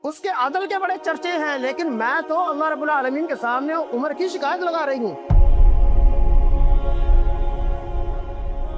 اس کے عدل کے بڑے چرچے ہیں، لیکن میں تو اللہ رب العالمین کے سامنے عمر کی شکایت لگا رہی ہوں۔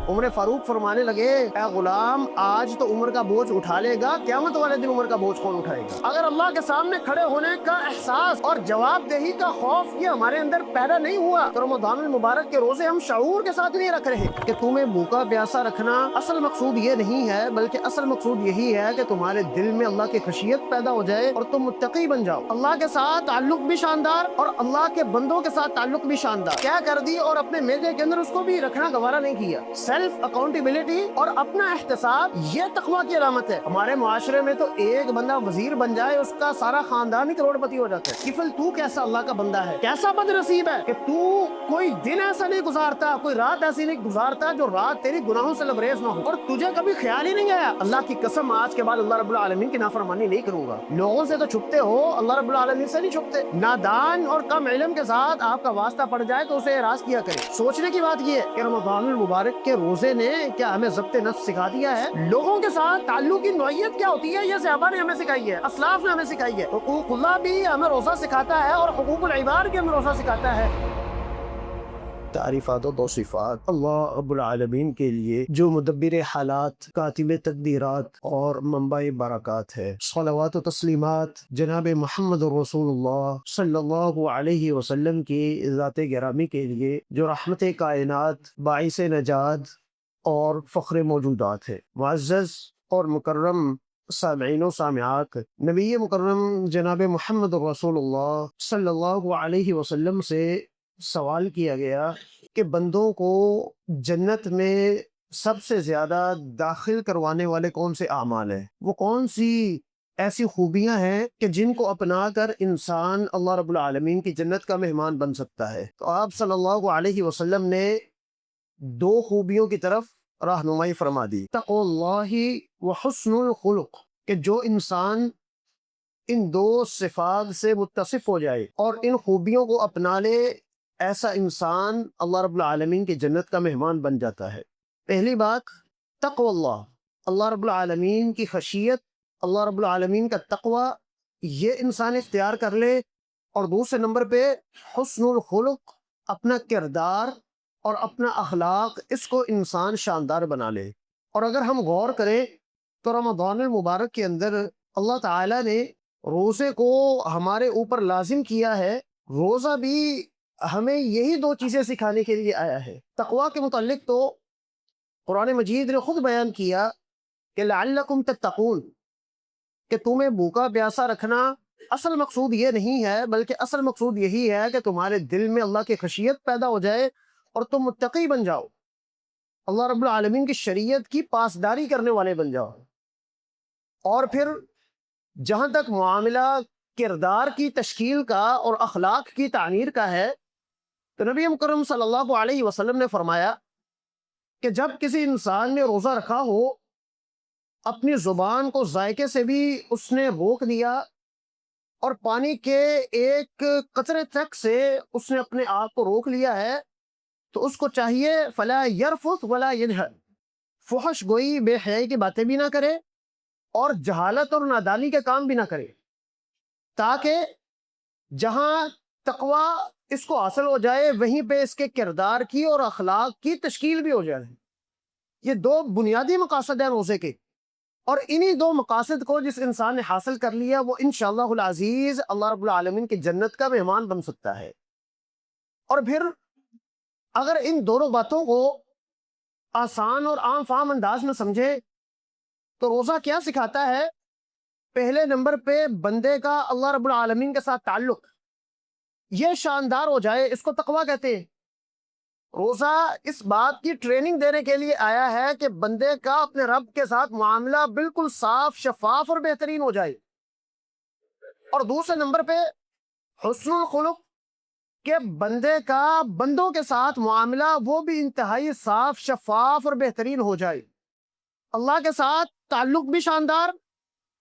عمر فاروق فرمانے لگے، اے غلام، آج تو عمر کا بوجھ اٹھا لے گا، قیامت والے دن عمر کا بوجھ کون اٹھائے گا؟ اگر اللہ کے سامنے کھڑے ہونے کا احساس اور جواب دہی کا خوف یہ ہمارے اندر پیدا نہیں ہوا تو رمضان المبارک کے روزے ہم شعور کے ساتھ نہیں رکھ رہے کہ تمہیں بھوکا پیاسا رکھنا اصل مقصود یہ نہیں ہے، بلکہ اصل مقصود یہی ہے کہ تمہارے دل میں اللہ کی خشیت پیدا ہو جائے اور تم متقی بن جاؤ۔ اللہ کے ساتھ تعلق بھی شاندار اور اللہ کے بندوں کے ساتھ تعلق بھی شاندار، کیا کر دی اور اپنے میدے کے اندر اس کو بھی رکھنا گوارا نہیں کیا۔ سیلف اکاؤنٹیبلٹی اور اپنا احتساب یہ تقویٰ کی علامت ہے۔ ہمارے معاشرے میں تو ایک بندہ وزیر بن جائے اس کا سارا خاندان ہی کروڑ پتی ہو جاتا ہے۔ کفل تو کیسا اللہ کا بندہ ہے، کیسا بد نصیب ہے کہ تو کوئی دن ایسا نہیں گزارتا، کوئی رات ایسی نہیں گزارتا جو رات تیری گناہوں سے لبریز نہ ہو، اور تجھے کبھی خیال ہی نہیں آیا اللہ کی قسم آج کے بعد اللہ رب العالمین کی نافرمانی نہیں کروں گا۔ لوگوں سے تو چھپتے ہو، اللہ رب العالمین سے نہیں چھپتے۔ نادان اور کم علم کے ساتھ آپ کا واسطہ پڑ جائے تو اسے اعراض کیا کرے۔ سوچنے کی بات یہ ہے کہ رمضان المبارک کے روزے نے کیا ہمیں ضبط نفس سکھا دیا ہے؟ لوگوں کے ساتھ تعلق کی نوعیت کیا ہوتی ہے یہ صحابہ نے ہمیں سکھائی ہے، اسلاف نے ہمیں سکھائی ہے۔ حقوق اللہ بھی ہمیں روزہ سکھاتا ہے اور حقوق العباد بھی ہمیں روزہ سکھاتا ہے۔ تعریفات و توصیفات اللہ رب العالمین کے لیے جو مدبر حالات، کاتب تقدیرات اور منبع برکات ہے۔ صلوات و تسلیمات جناب محمد رسول اللہ صلی اللہ علیہ وسلم کی ذات گرامی کے لیے جو رحمت کائنات، باعث نجات اور فخر موجودات ہے۔ معزز اور مکرم سامعین و سامعات، نبی مکرم جناب محمد رسول اللہ صلی اللہ علیہ وسلم سے سوال کیا گیا کہ بندوں کو جنت میں سب سے زیادہ داخل کروانے والے کون سے اعمال ہیں، وہ کون سی ایسی خوبیاں ہیں کہ جن کو اپنا کر انسان اللہ رب العالمین کی جنت کا مہمان بن سکتا ہے۔ تو آپ صلی اللہ علیہ وسلم نے دو خوبیوں کی طرف رہنمائی فرما دی، تقوی اللہ و حسن الخلق، کہ جو انسان ان دو صفات سے متصف ہو جائے اور ان خوبیوں کو اپنا لے، ایسا انسان اللہ رب العالمین کی جنت کا مہمان بن جاتا ہے۔ پہلی بات تقوی اللہ، اللہ رب العالمین کی خشیت، اللہ رب العالمین کا تقوی یہ انسان اختیار کر لے۔ اور دوسرے نمبر پہ حسن الخلق، اپنا کردار اور اپنا اخلاق، اس کو انسان شاندار بنا لے۔ اور اگر ہم غور کریں تو رمضان المبارک کے اندر اللہ تعالیٰ نے روزے کو ہمارے اوپر لازم کیا ہے۔ روزہ بھی ہمیں یہی دو چیزیں سکھانے کے لیے آیا ہے۔ تقوی کے متعلق تو قرآن مجید نے خود بیان کیا کہ لعلکم تتقون، کہ تمہیں بھوکا پیاسا رکھنا اصل مقصود یہ نہیں ہے، بلکہ اصل مقصود یہی ہے کہ تمہارے دل میں اللہ کی خشیت پیدا ہو جائے اور تم متقی بن جاؤ، اللہ رب العالمین کی شریعت کی پاسداری کرنے والے بن جاؤ۔ اور پھر جہاں تک معاملہ کردار کی تشکیل کا اور اخلاق کی تعمیر کا ہے تو نبی مکرم صلی اللہ علیہ وسلم نے فرمایا کہ جب کسی انسان نے روزہ رکھا ہو، اپنی زبان کو ذائقے سے بھی اس نے روک دیا اور پانی کے ایک قطرے تک سے اس نے اپنے آپ کو روک لیا ہے، تو اس کو چاہیے فلا یرفث ولا یجہر، فحش گوئی، بے حیائی کی باتیں بھی نہ کرے اور جہالت اور نادانی کے کام بھی نہ کرے، تاکہ جہاں تقوی اس کو حاصل ہو جائے وہیں پہ اس کے کردار کی اور اخلاق کی تشکیل بھی ہو جائے۔ یہ دو بنیادی مقاصد ہیں روزے کے، اور انہی دو مقاصد کو جس انسان نے حاصل کر لیا وہ انشاءاللہ العزیز اللہ رب العالمین کی جنت کا مہمان بن سکتا ہے۔ اور پھر اگر ان دونوں باتوں کو آسان اور عام فہم انداز میں سمجھے تو روزہ کیا سکھاتا ہے؟ پہلے نمبر پہ بندے کا اللہ رب العالمین کے ساتھ تعلق یہ شاندار ہو جائے، اس کو تقویٰ کہتے ہیں۔ روزہ اس بات کی ٹریننگ دینے کے لیے آیا ہے کہ بندے کا اپنے رب کے ساتھ معاملہ بالکل صاف، شفاف اور بہترین ہو جائے۔ اور دوسرے نمبر پہ حسن الخلق، کہ بندے کا بندوں کے ساتھ معاملہ وہ بھی انتہائی صاف، شفاف اور بہترین ہو جائے۔ اللہ کے ساتھ تعلق بھی شاندار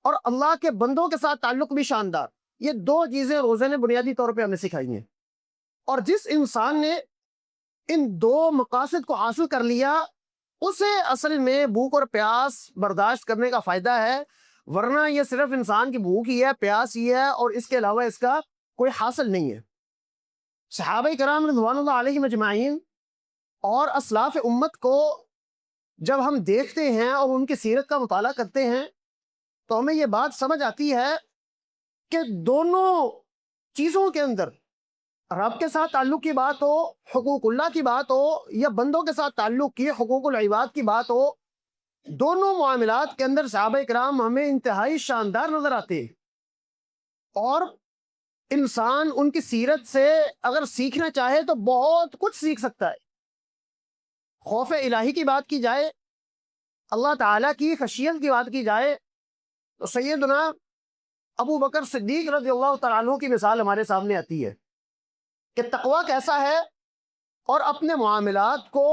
اور اللہ کے بندوں کے ساتھ تعلق بھی شاندار، یہ دو چیزیں روزے نے بنیادی طور پہ ہمیں سکھائی ہیں۔ اور جس انسان نے ان دو مقاصد کو حاصل کر لیا اسے اصل میں بھوک اور پیاس برداشت کرنے کا فائدہ ہے، ورنہ یہ صرف انسان کی بھوک ہی ہے، پیاس ہی ہے، اور اس کے علاوہ اس کا کوئی حاصل نہیں ہے۔ صحابہ کرام رضوان اللہ علیہم اجمعین اور اسلاف امت کو جب ہم دیکھتے ہیں اور ان کی سیرت کا مطالعہ کرتے ہیں تو ہمیں یہ بات سمجھ آتی ہے کہ دونوں چیزوں کے اندر، رب کے ساتھ تعلق کی بات ہو، حقوق اللہ کی بات ہو، یا بندوں کے ساتھ تعلق کی حقوق العباد کی بات ہو، دونوں معاملات کے اندر صحابہ کرام ہمیں انتہائی شاندار نظر آتے ہیں۔ اور انسان ان کی سیرت سے اگر سیکھنا چاہے تو بہت کچھ سیکھ سکتا ہے۔ خوف الہی کی بات کی جائے، اللہ تعالیٰ کی خشیت کی بات کی جائے، تو سیدنا ابو بکر صدیق رضی اللہ تعالیٰ عنہ کی مثال ہمارے سامنے آتی ہے کہ تقویٰ کیسا ہے اور اپنے معاملات کو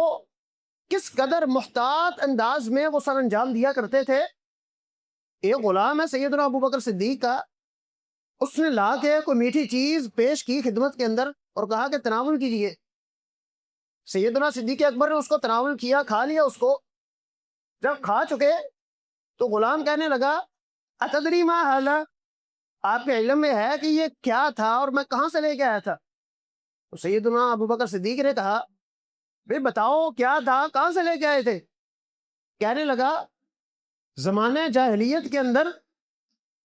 کس قدر محتاط انداز میں وہ سر انجام دیا کرتے تھے۔ ایک غلام ہے سیدنا ابو بکر صدیق کا، اس نے لا کے کوئی میٹھی چیز پیش کی خدمت کے اندر اور کہا کہ تناول کیجئے۔ سیدنا صدیق اکبر نے اس کو تناول کیا، کھا لیا اس کو۔ جب کھا چکے تو غلام کہنے لگا اتدری ما ھذا، آپ کے علم میں ہے کہ یہ کیا تھا اور میں کہاں سے لے کے آیا تھا؟ تو سیدنا ابو بکر صدیق نے کہا بھئی بتاؤ کیا تھا، کہاں سے لے کے آئے تھے؟ کہنے لگا زمانے جاہلیت کے اندر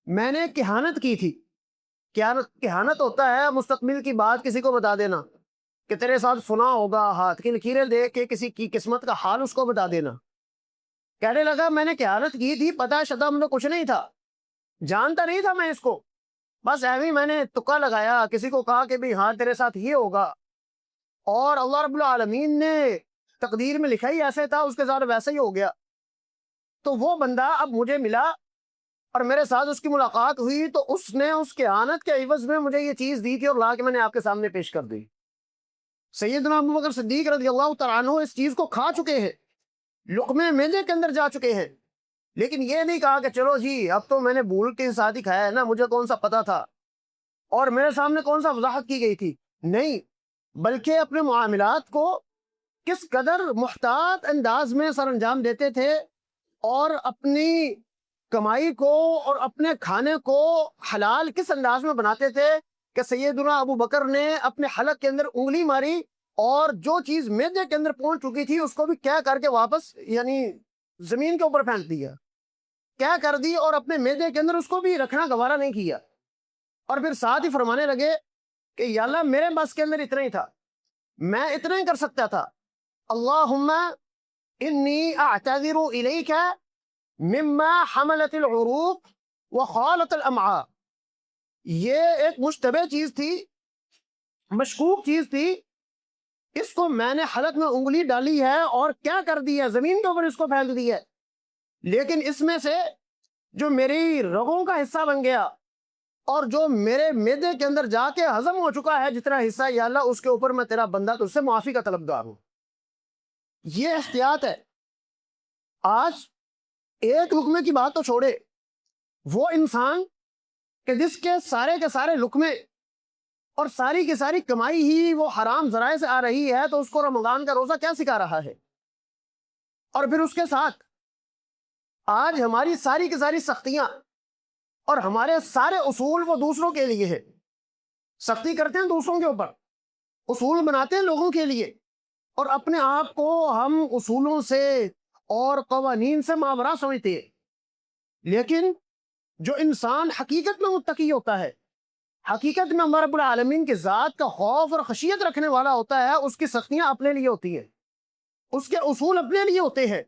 میں نے کہانت کی تھی۔ کہانت ہوتا ہے مستقبل کی بات کسی کو بتا دینا، کہ تیرے ساتھ سنا ہوگا، ہاتھ کی لکیریں دیکھ کے کسی کی قسمت کا حال اس کو بتا دینا۔ کہنے لگا میں نے کہانت کی تھی، پتہ شدہ مجھے کچھ نہیں تھا، جانتا نہیں تھا میں اس کو، بس ایویں میں نے تکا لگایا، کسی کو کہا کہ بھی ہاں تیرے ساتھ یہ ہوگا، اور اللہ رب العالمین نے تقدیر میں لکھا ہی ایسے تھا، اس کے ساتھ ویسے ہی ہو گیا۔ تو وہ بندہ اب مجھے ملا اور میرے ساتھ اس کی ملاقات ہوئی، تو اس نے اس کہانت کے عوض میں مجھے یہ چیز دی تھی اور لا کے میں نے آپ کے سامنے پیش کر دی۔ سیدنا ابو بکر صدیق رضی اللہ تعالیٰ عنہ اس چیز کو کھا چکے ہیں، لقمے معدے کے اندر جا چکے ہیں، لیکن یہ نہیں کہا کہ چلو جی اب تو میں نے بھول کے ساتھ ہی کھایا ہے نا، مجھے کون سا پتا تھا اور میرے سامنے کون سا وضاحت کی گئی تھی، نہیں، بلکہ اپنے معاملات کو کس قدر محتاط انداز میں سر انجام دیتے تھے، اور اپنی کمائی کو اور اپنے کھانے کو حلال کس انداز میں بناتے تھے کہ سیدنا ابو بکر نے اپنے حلق کے اندر انگلی ماری اور جو چیز معدے کے اندر پہنچ چکی تھی اس کو بھی کیا کر کے واپس یعنی زمین کے اوپر پھینک دیا، کیا کر دی، اور اپنے معدے کے اندر اس کو بھی رکھنا گوارا نہیں کیا، اور پھر ساتھ ہی فرمانے لگے کہ یا اللہ میرے بس کے اندر اتنا ہی تھا، میں اتنا ہی کر سکتا تھا، اللہم انی اعتذر الیک مما حملت العروق وخالت الامعاء۔ یہ ایک مشتبہ چیز تھی، مشکوک چیز تھی، اس کو میں نے حلق میں انگلی ڈالی ہے اور کیا کر دی ہے، زمین کے اوپر اس کو پھینک دی ہے، لیکن اس میں سے جو میری رگوں کا حصہ بن گیا اور جو میرے معدے کے اندر جا کے ہضم ہو چکا ہے جتنا حصہ، یا اللہ اس کے اوپر میں تیرا بندہ تجھ سے معافی کا طلبگار ہوں۔ یہ احتیاط ہے۔ آج ایک لقمے کی بات تو چھوڑے، وہ انسان کہ جس کے سارے لقمے اور ساری کی ساری کمائی ہی وہ حرام ذرائع سے آ رہی ہے، تو اس کو رمضان کا روزہ کیا سکھا رہا ہے؟ اور پھر اس کے ساتھ آج ہماری ساری کی ساری سختیاں اور ہمارے سارے اصول وہ دوسروں کے لیے ہے، سختی کرتے ہیں دوسروں کے اوپر، اصول بناتے ہیں لوگوں کے لیے، اور اپنے آپ کو ہم اصولوں سے اور قوانین سے ماورا سمجھتے ہیں۔ لیکن جو انسان حقیقت میں متقی ہوتا ہے، حقیقت میں اللہ رب العالمین کی ذات کا خوف اور خشیت رکھنے والا ہوتا ہے، اس کی سختیاں اپنے لیے ہوتی ہیں، اس کے اصول اپنے لیے ہوتے ہیں،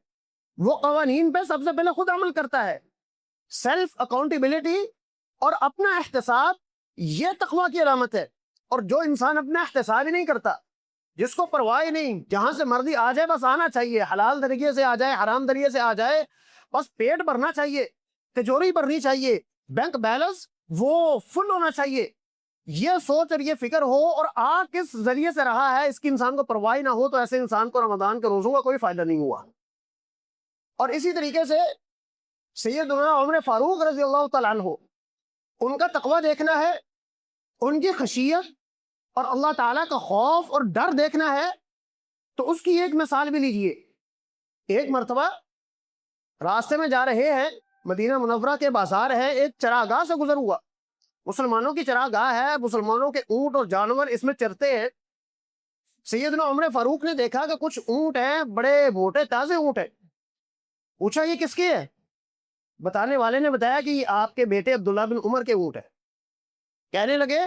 وہ قوانین پہ سب سے پہلے خود عمل کرتا ہے۔ سیلف اکاؤنٹیبلٹی اور اپنا احتساب یہ تقویٰ کی علامت ہے، اور جو انسان اپنا احتساب ہی نہیں کرتا، جس کو پرواہ ہی نہیں، جہاں سے مرضی آ جائے بس آنا چاہیے، حلال طریقے سے آ جائے، حرام طریقے سے آ جائے، بس پیٹ بھرنا چاہیے، تجوری بھرنی چاہیے، بینک بیلنس وہ فل ہونا چاہیے، یہ سوچ اور یہ فکر ہو، اور آ کس ذریعے سے رہا ہے اس کی انسان کو پرواہ نہ ہو، تو ایسے انسان کو رمضان کے روزوں کا کوئی فائدہ نہیں ہوا۔ اور اسی طریقے سے سیدنا عمر فاروق رضی اللہ تعالیٰ عنہ، ان کا تقویٰ دیکھنا ہے، ان کی خشیت اور اللہ تعالیٰ کا خوف اور ڈر دیکھنا ہے، تو اس کی ایک مثال بھی لیجئے۔ ایک مرتبہ راستے میں جا رہے ہیں مدینہ منورہ کے بازار ہے، ایک چراگاہ سے گزر ہوا، مسلمانوں کی چراگاہ ہے، مسلمانوں کے اونٹ اور جانور اس میں چرتے ہیں۔ سیدنا عمر فاروق نے دیکھا کہ کچھ اونٹ ہیں، بڑے موٹے تازے اونٹ ہیں۔ پوچھا یہ کس کے ہے؟ بتانے والے نے بتایا کہ یہ آپ کے بیٹے عبداللہ بن عمر کے اونٹ ہے۔ کہنے لگے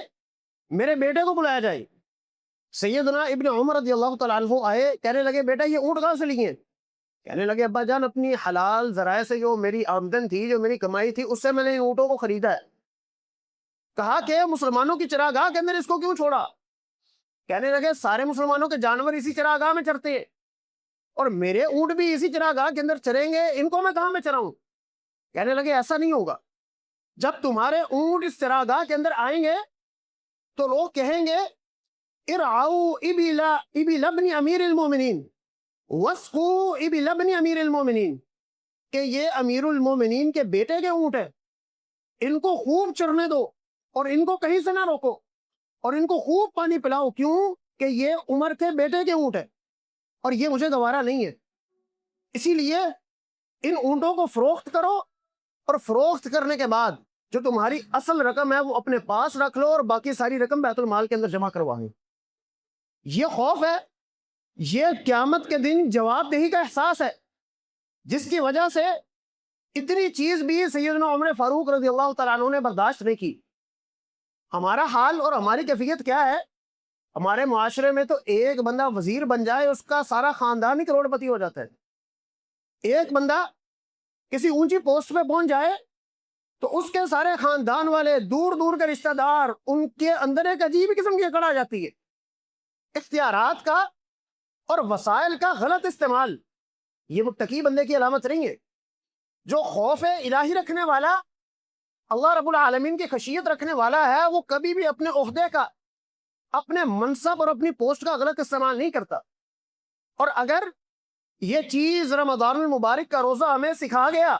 میرے بیٹے کو بلایا جائے۔ سیدنا ابن عمر رضی اللہ تعالیٰ عنہ آئے، کہنے لگے بیٹا یہ اونٹ کہاں سے لیے؟ کہنے لگے ابا جان اپنی حلال ذرائع سے جو میری آمدن تھی، جو میری کمائی تھی، اس سے میں نے اونٹوں کو خریدا ہے۔ کہا کہ مسلمانوں کی چراگاہ کے اندر اس کو کیوں چھوڑا؟ کہنے لگے سارے مسلمانوں کے جانور اسی چراگاہ میں چرتے ہیں، اور میرے اونٹ بھی اسی چراگاہ کے اندر چریں گے، ان کو میں کہاں میں چراؤں؟ کہنے لگے ایسا نہیں ہوگا، جب تمہارے اونٹ اس چراگاہ کے اندر آئیں گے تو لوگ کہیں گے ارعوا ابل ابن امیر المومنین واسقوا ابل ابن امیر المومنین، کہ یہ امیر المومنین کے بیٹے کے اونٹ ہیں، ان کو خوب چرنے دو اور ان کو کہیں سے نہ روکو اور ان کو خوب پانی پلاؤ۔ کیوں کہ یہ عمر کے بیٹے کے اونٹ ہے اور یہ مجھے گوارا نہیں ہے، اسی لیے ان اونٹوں کو فروخت کرو، اور فروخت کرنے کے بعد جو تمہاری اصل رقم ہے وہ اپنے پاس رکھ لو اور باقی ساری رقم بیت المال کے اندر جمع کرواؤ۔ یہ خوف ہے، یہ قیامت کے دن جواب دہی کا احساس ہے، جس کی وجہ سے اتنی چیز بھی سیدنا عمر فاروق رضی اللہ تعالیٰ عنہ نے برداشت نہیں کی۔ ہمارا حال اور ہماری کیفیت کیا ہے؟ ہمارے معاشرے میں تو ایک بندہ وزیر بن جائے اس کا سارا خاندان ہی کروڑ پتی ہو جاتا ہے۔ ایک بندہ کسی اونچی پوسٹ پہ پہنچ جائے تو اس کے سارے خاندان والے، دور دور کے رشتہ دار، ان کے اندر ایک عجیب قسم کی اکڑ آ جاتی ہے۔ اختیارات کا اور وسائل کا غلط استعمال یہ متقی بندے کی علامت نہیں ہے۔ جو خوف الہی رکھنے والا، اللہ رب العالمین کی خشیت رکھنے والا ہے، وہ کبھی بھی اپنے عہدے کا، اپنے منصب اور اپنی پوسٹ کا غلط استعمال نہیں کرتا۔ اور اگر یہ چیز رمضان المبارک کا روزہ ہمیں سکھا گیا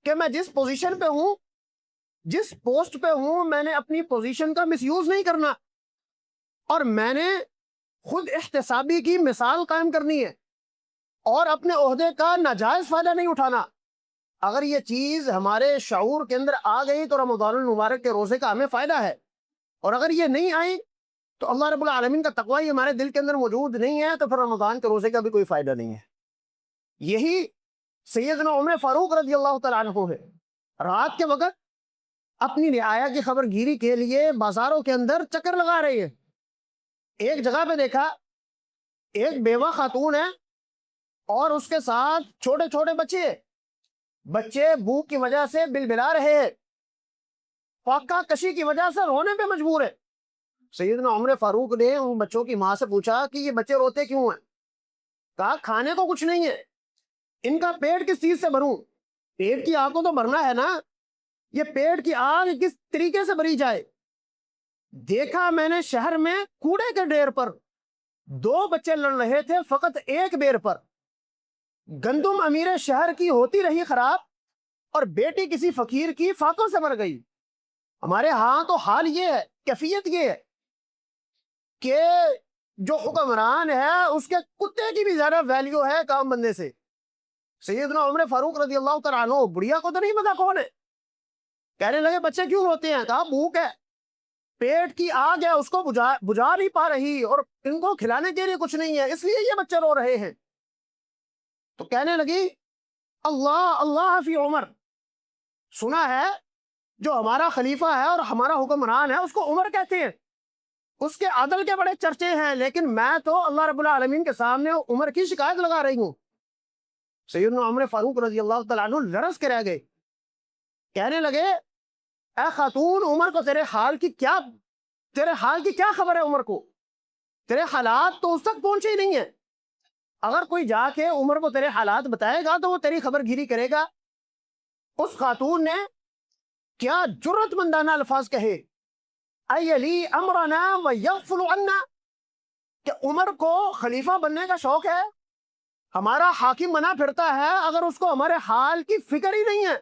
کہ میں جس پوزیشن پہ ہوں، جس پوسٹ پہ ہوں، میں نے اپنی پوزیشن کا مس یوز نہیں کرنا اور میں نے خود احتسابی کی مثال قائم کرنی ہے اور اپنے عہدے کا ناجائز فائدہ نہیں اٹھانا۔ اگر یہ چیز ہمارے شعور کے اندر آ گئی تو رمضان المبارک کے روزے کا ہمیں فائدہ ہے، اور اگر یہ نہیں آئی تو اللہ رب العالمین کا تقوی ہمارے دل کے اندر موجود نہیں ہے، تو پھر رمضان کے روزے کا بھی کوئی فائدہ نہیں ہے۔ یہی سیدنا عمر فاروق رضی اللہ تعالیٰ عنہ ہے، رات کے وقت اپنی رعایا کی خبر گیری کے لیے بازاروں کے اندر چکر لگا رہی ہے۔ ایک جگہ پہ دیکھا ایک بیوہ خاتون ہے اور اس کے ساتھ چھوٹے چھوٹے بچے بھوک کی وجہ سے بلبلا رہے ہیں، فاقہ کشی کی وجہ سے رونے پہ مجبور ہے۔ سیدنا عمر فاروق نے ان بچوں کی ماں سے پوچھا کہ یہ بچے روتے کیوں ہیں؟ کہا کھانے کو کچھ نہیں ہے، ان کا پیٹ کس چیز سے بھروں؟ پیٹ کی آگ کو تو بھرنا ہے نا، یہ پیٹ کی آگ کس طریقے سے بھری جائے؟ دیکھا میں نے شہر میں کوڑے کے ڈھیر پر 2 بچے لڑ رہے تھے فقط ایک بیر پر۔ گندم امیر شہر کی ہوتی رہی خراب اور بیٹی کسی فقیر کی فاقوں سے مر گئی۔ ہمارے ہاں تو حال یہ ہے، کیفیت یہ ہے کہ جو حکمران ہے اس کے کتے کی بھی زیادہ ویلیو ہے کام بندے سے۔ سیدنا عمر فاروق رضی اللہ تعالیٰ عنہ بڑھیا کو تو نہیں پتا کون ہے، کہنے لگے بچے کیوں روتے ہیں؟ کہا بھوک ہے، پیٹ کی آگ ہے اس کو بجھا نہیں پا رہی اور ان کو کھلانے کے لیے کچھ نہیں ہے، اس لیے یہ بچے رو رہے ہیں۔ تو کہنے لگی اللہ اللہ فی عمر، سنا ہے جو ہمارا خلیفہ ہے اور ہمارا حکمران ہے اس کو عمر کہتے ہیں، اس کے عدل کے بڑے چرچے ہیں، لیکن میں تو اللہ رب العالمین کے سامنے عمر کی شکایت لگا رہی ہوں۔ سیدنا عمر فاروق رضی اللہ تعالیٰ عنہ لرز کے رہ گئے، کہنے لگے اے خاتون، عمر کو تیرے حال کی کیا خبر ہے؟ عمر کو تیرے حالات تو اس تک پہنچے ہی نہیں ہیں، اگر کوئی جا کے عمر کو تیرے حالات بتائے گا تو وہ تیری خبر گیری کرے گا۔ اس خاتون نے کیا جرت مندانہ الفاظ کہے، ایلی امرنا ویغفل عنا، کہ عمر کو خلیفہ بننے کا شوق ہے، ہمارا حاکم بنا پھرتا ہے، اگر اس کو ہمارے حال کی فکر ہی نہیں ہے،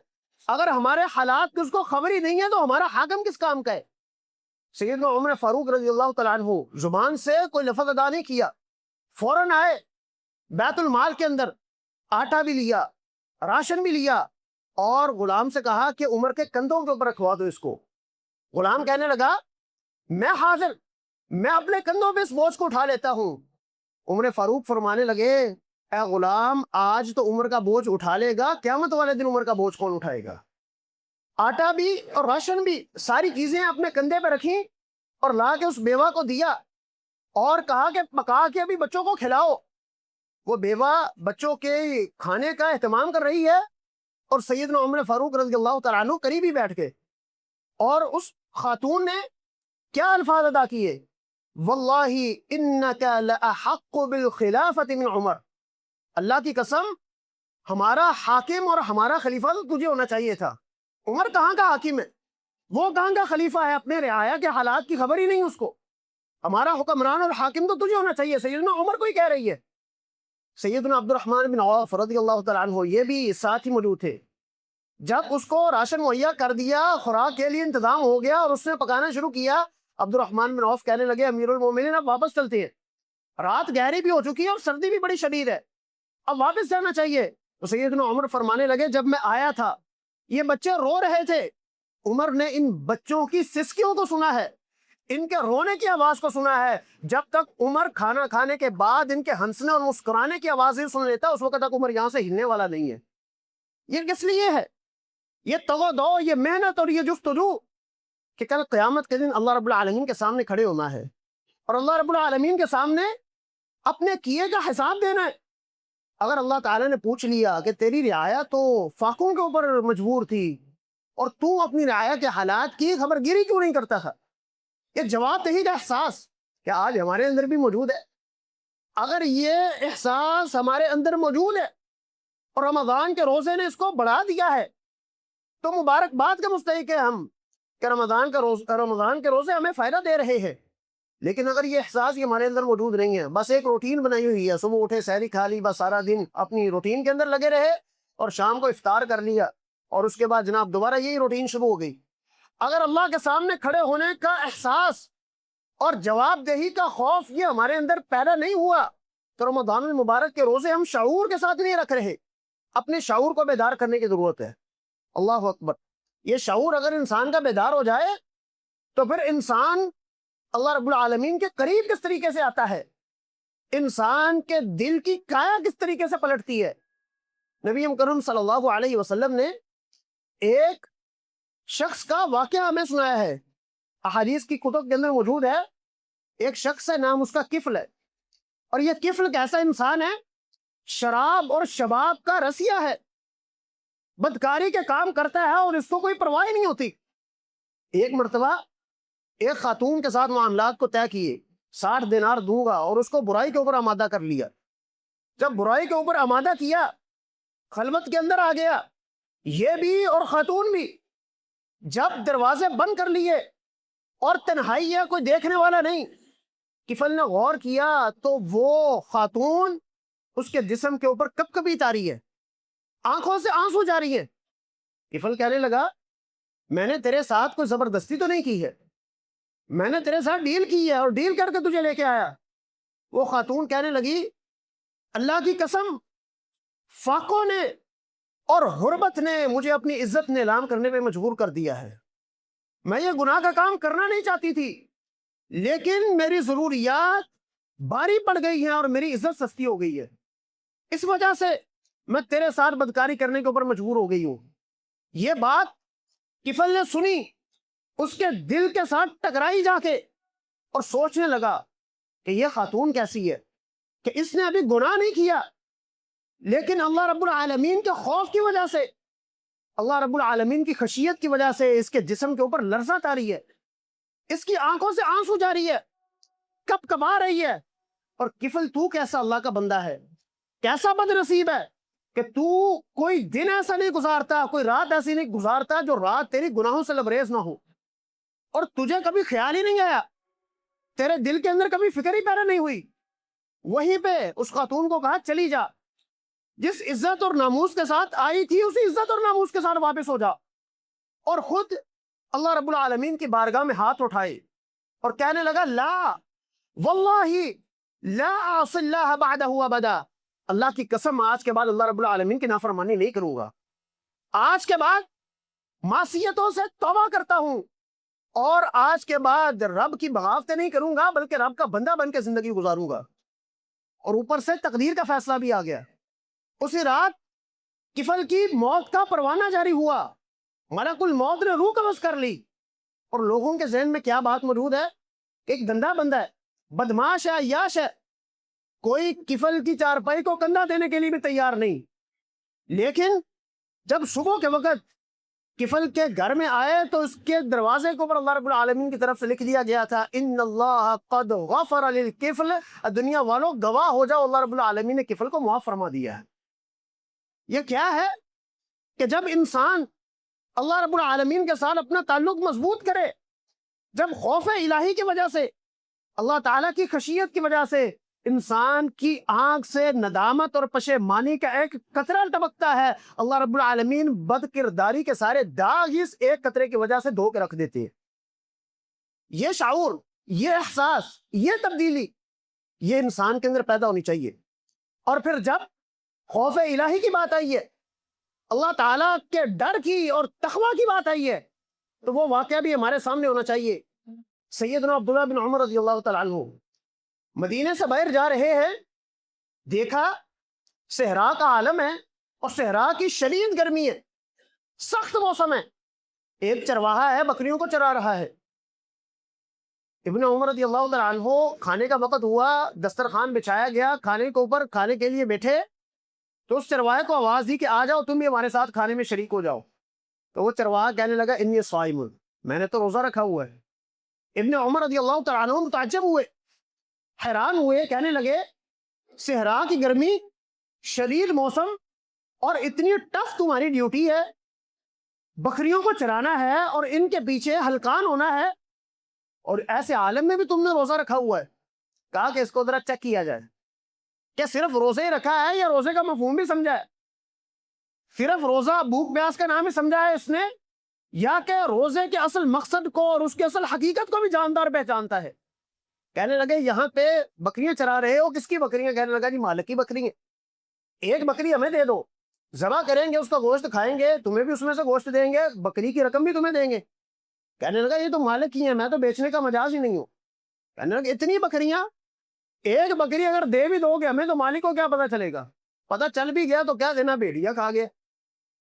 اگر ہمارے حالات کی اس کو خبر ہی نہیں ہے تو ہمارا حاکم کس کام کا ہے؟ سیدنا عمر فاروق رضی اللہ تعالیٰ عنہ زبان سے کوئی لفظ ادا نہیں کیا، فوراً آئے بیت المال کے اندر، آٹا بھی لیا، راشن بھی لیا اور غلام سے کہا کہ عمر کے کندھوں کے اوپر رکھوا دو اس کو۔ غلام کہنے لگا میں حاضر، میں اپنے کندھوں پہ اس بوجھ کو اٹھا لیتا ہوں۔ عمر فاروق فرمانے لگے اے غلام، آج تو عمر کا بوجھ اٹھا لے گا، قیامت والے دن عمر کا بوجھ کون اٹھائے گا؟ آٹا بھی اور راشن بھی ساری چیزیں اپنے کندھے پہ رکھیں اور لا کے اس بیوہ کو دیا اور کہا کہ پکا کے ابھی بچوں کو کھلاؤ۔ وہ بیوہ بچوں کے کھانے کا اہتمام کر رہی ہے اور سیدنا عمر فاروق رضی اللہ تعالیٰ عنہ قریب ہی بیٹھ کے، اور اس خاتون نے کیا الفاظ ادا کیے، واللہ انک لاحق بالخلافۃ من عمر، اللہ کی قسم ہمارا حاکم اور ہمارا خلیفہ تو تجھے ہونا چاہیے تھا۔ عمر کہاں کا حاکم ہے، وہ کہاں کا خلیفہ ہے، اپنے رعایا کے حالات کی خبر ہی نہیں اس کو۔ ہمارا حکمران اور حاکم تو تجھے ہونا چاہیے، سیدنا عمر کو ہی کہہ رہی ہے۔ سیدنا عبد الرحمن بن عوف رضی اللہ تعالیٰ عنہ یہ بھی ساتھ ہی موجود تھے۔ جب اس کو راشن مہیا کر دیا، خوراک کے لیے انتظام ہو گیا اور اس نے پکانا شروع کیا، عبد الرحمن بن عوف کہنے لگے امیر المومنین اب واپس چلتے ہیں، رات گہری بھی ہو چکی ہے اور سردی بھی بڑی شدید ہے، اب واپس جانا چاہیے۔ تو سیدنا عمر فرمانے لگے جب میں آیا تھا یہ بچے رو رہے تھے، عمر نے ان بچوں کی سسکیوں کو سنا ہے، ان کے رونے کی آواز کو سنا ہے۔ جب تک عمر کھانا کھانے کے بعد ان کے ہنسنے اور مسکرانے کی آواز ہی سن لیتا، اس وقت تک عمر یہاں سے ہلنے والا نہیں ہے۔ یہ کس لیے ہے؟ یہ تگو دو، یہ محنت اور یہ جستجو کہ کل قیامت کے دن اللہ رب العالمین کے سامنے کھڑے ہونا ہے اور اللہ رب العالمین کے سامنے اپنے کیے کا حساب دینا ہے۔ اگر اللہ تعالیٰ نے پوچھ لیا کہ تیری رعایا تو فاقوں کے اوپر مجبور تھی اور تو اپنی رعایا کے حالات کی خبر گیری کیوں نہیں کرتا تھا، یہ جواب دہی کا احساس کہ آج ہمارے اندر بھی موجود ہے۔ اگر یہ احساس ہمارے اندر موجود ہے اور رمضان کے روزے نے اس کو بڑھا دیا ہے تو مبارکباد کا مستحق ہے ہم کہ رمضان کے روزے ہمیں فائدہ دے رہے ہیں۔ لیکن اگر یہ احساس یہ ہمارے اندر موجود نہیں ہے، بس ایک روٹین بنائی ہوئی ہے، صبح اٹھے سحری کھا لی، بس سارا دن اپنی روٹین کے اندر لگے رہے اور شام کو افطار کر لیا اور اس کے بعد جناب دوبارہ یہی روٹین شروع ہو گئی۔ اگر اللہ کے سامنے کھڑے ہونے کا احساس اور جواب دہی کا خوف یہ ہمارے اندر پیدا نہیں ہوا تو رمضان المبارک کے روزے ہم شعور کے ساتھ نہیں رکھ رہے۔ اپنے شعور کو بیدار کرنے کی ضرورت ہے۔ اللہ اکبر، یہ شعور اگر انسان کا بیدار ہو جائے تو پھر انسان اللہ رب العالمین کے قریب کس طریقے سے آتا ہے، انسان کے دل کی کایا کس طریقے سے پلٹتی ہے۔ نبی کریم صلی اللہ علیہ وسلم نے ایک شخص کا واقعہ ہمیں سنایا ہے، احادیث کی کتب کے اندر موجود ہے۔ ایک شخص ہے، نام اس کا کفل ہے، اور یہ کفل کیسا انسان ہے، شراب اور شباب کا رسیہ ہے، بدکاری کے کام کرتا ہے اور اس کو کوئی پرواہ نہیں ہوتی۔ ایک مرتبہ ایک خاتون کے ساتھ معاملات کو طے کیے، 60 دینار دوں گا، اور اس کو برائی کے اوپر آمادہ کر لیا۔ جب برائی کے اوپر آمادہ کیا، خلوت کے اندر آ گیا، یہ بھی اور خاتون بھی۔ جب دروازے بند کر لیے اور تنہائی ہے، کوئی دیکھنے والا نہیں، کفل نے غور کیا تو وہ خاتون اس کے جسم کے اوپر کب کبھی تاری ہے، آنکھوں سے آنسو جاری ہے۔ کفل کہنے لگا میں نے تیرے ساتھ کوئی زبردستی تو نہیں کی ہے، میں نے تیرے ساتھ ڈیل کی ہے اور ڈیل کر کے تجھے لے کے آیا۔ وہ خاتون کہنے لگی اللہ کی قسم، فاقوں نے اور حربت نے مجھے اپنی عزت نیلام کرنے پہ مجبور کر دیا ہے۔ میں یہ گناہ کا کام کرنا نہیں چاہتی تھی، لیکن میری ضروریات باری پڑ گئی ہیں اور میری عزت سستی ہو گئی ہے، اس وجہ سے میں تیرے ساتھ بدکاری کرنے کے اوپر مجبور ہو گئی ہوں۔ یہ بات کفل نے سنی، اس کے دل کے ساتھ ٹکرائی جا کے، اور سوچنے لگا کہ یہ خاتون کیسی ہے کہ اس نے ابھی گناہ نہیں کیا، لیکن اللہ رب العالمین کے خوف کی وجہ سے، اللہ رب العالمین کی خشیت کی وجہ سے اس کے جسم کے اوپر لرزہ طاری ہے، اس کی آنکھوں سے آنسو جاری ہے، کب کبا رہی ہے۔ اور کفل تو کیسا اللہ کا بندہ ہے، کیسا بد نصیب ہے کہ تو کوئی دن ایسا نہیں گزارتا، کوئی رات ایسی نہیں گزارتا جو رات تیری گناہوں سے لبریز نہ ہو، اور تجھے کبھی خیال ہی نہیں آیا، تیرے دل کے اندر کبھی فکر ہی پیدا نہیں ہوئی۔ وہیں پہ اس خاتون کو کہا چلی جا، جس عزت اور ناموس کے ساتھ آئی تھی اسی عزت اور ناموس کے ساتھ واپس ہو جا، اور خود اللہ رب العالمین کی بارگاہ میں ہاتھ اٹھائے اور کہنے لگا لا واللہ لا اعصی اللہ بعدہ ابدا، اللہ کی قسم آج کے بعد اللہ رب العالمین کی نافرمانی نہیں کروں گا۔ آج کے بعد معصیتوں سے توبہ کرتا ہوں اور آج کے بعد رب کی بغاوتیں نہیں کروں گا بلکہ رب کا بندہ بن کے زندگی گزاروں گا۔ اور اوپر سے تقدیر کا فیصلہ بھی آ گیا۔ اسی رات کفل کی موت کا پروانہ جاری ہوا، ملک الموت نے روح قبض کر لی، اور لوگوں کے ذہن میں کیا بات موجود ہے کہ ایک گندا بندہ ہے، بدماش ہے، عیاش ہے، کوئی کفل کی چارپائی کو کندھا دینے کے لیے بھی تیار نہیں۔ لیکن جب صبح کے وقت کفل کے گھر میں آئے تو اس کے دروازے کے اوپر اللہ رب العالمین کی طرف سے لکھ دیا گیا تھا ان اللہ قد غفر للکفل، دنیا والوں گواہ ہو جاؤ، اللہ رب العالمین نے کفل کو معاف فرما دیا ہے۔ یہ کیا ہے کہ جب انسان اللہ رب العالمین کے ساتھ اپنا تعلق مضبوط کرے، جب خوف الہی کی وجہ سے، اللہ تعالیٰ کی خشیت کی وجہ سے انسان کی آنکھ سے ندامت اور پشیمانی کا ایک قطرہ ٹپکتا ہے، اللہ رب العالمین بد کرداری کے سارے داغ اس ایک قطرے کی وجہ سے دھو کے رکھ دیتے ہیں۔ یہ شعور، یہ احساس، یہ تبدیلی یہ انسان کے اندر پیدا ہونی چاہیے۔ اور پھر جب خوف الہی کی بات آئی ہے، اللہ تعالیٰ کے ڈر کی اور تقوی کی بات آئی ہے، تو وہ واقعہ بھی ہمارے سامنے ہونا چاہیے۔ سیدنا عبداللہ بن عمر رضی اللہ تعالیٰ عنہ مدینے سے باہر جا رہے ہیں، دیکھا صحرا کا عالم ہے اور صحرا کی شدید گرمی ہے، سخت موسم ہے، ایک چرواہا ہے بکریوں کو چرا رہا ہے۔ ابن عمر رضی اللہ تعالیٰ عنہ کھانے کا وقت ہوا، دسترخوان بچھایا گیا، کھانے کے اوپر کھانے کے لیے بیٹھے تو اس چرواہے کو آواز دی کہ آ جاؤ تم بھی ہمارے ساتھ کھانے میں شریک ہو جاؤ۔ تو وہ چرواہا کہنے لگا انی صائم، میں نے تو روزہ رکھا ہوا ہے۔ ابن عمر رضی اللہ تعالیٰ عنہ متعجب ہوئے، حیران ہوئے، کہنے لگے صحرا کی گرمی، شدید موسم، اور اتنی ٹف تمہاری ڈیوٹی ہے، بکریوں کو چرانا ہے اور ان کے پیچھے ہلکان ہونا ہے، اور ایسے عالم میں بھی تم نے روزہ رکھا ہوا ہے۔ کہا کہ اس کو ذرا چیک کیا جائے، کیا صرف روزے ہی رکھا ہے یا روزے کا مفہوم بھی سمجھا ہے؟ صرف روزہ بھوک پیاس کا نام ہی سمجھا ہے اس نے، یا کہ روزے کے اصل مقصد کو اور اس کے اصل حقیقت کو بھی جاندار پہچانتا ہے؟ کہنے لگے یہاں پہ بکریاں چرا رہے ہو، کس کی بکریاں؟ کہنے لگا جی مالک کی بکریاں، ایک بکری ہمیں دے دو، ذبح کریں گے، اس کا گوشت کھائیں گے، تمہیں بھی اس میں سے گوشت دیں گے، بکری کی رقم بھی تمہیں دیں گے۔ کہنے لگا یہ تو مالک کی ہیں، میں تو بیچنے کا مجاز ہی نہیں ہوں۔ کہنے لگا اتنی بکریاں، ایک بکری اگر دے بھی دو گے ہمیں تو مالک کو کیا پتا چلے گا؟ پتا چل بھی گیا تو کیا دینا، بھیڑیا کھا گیا۔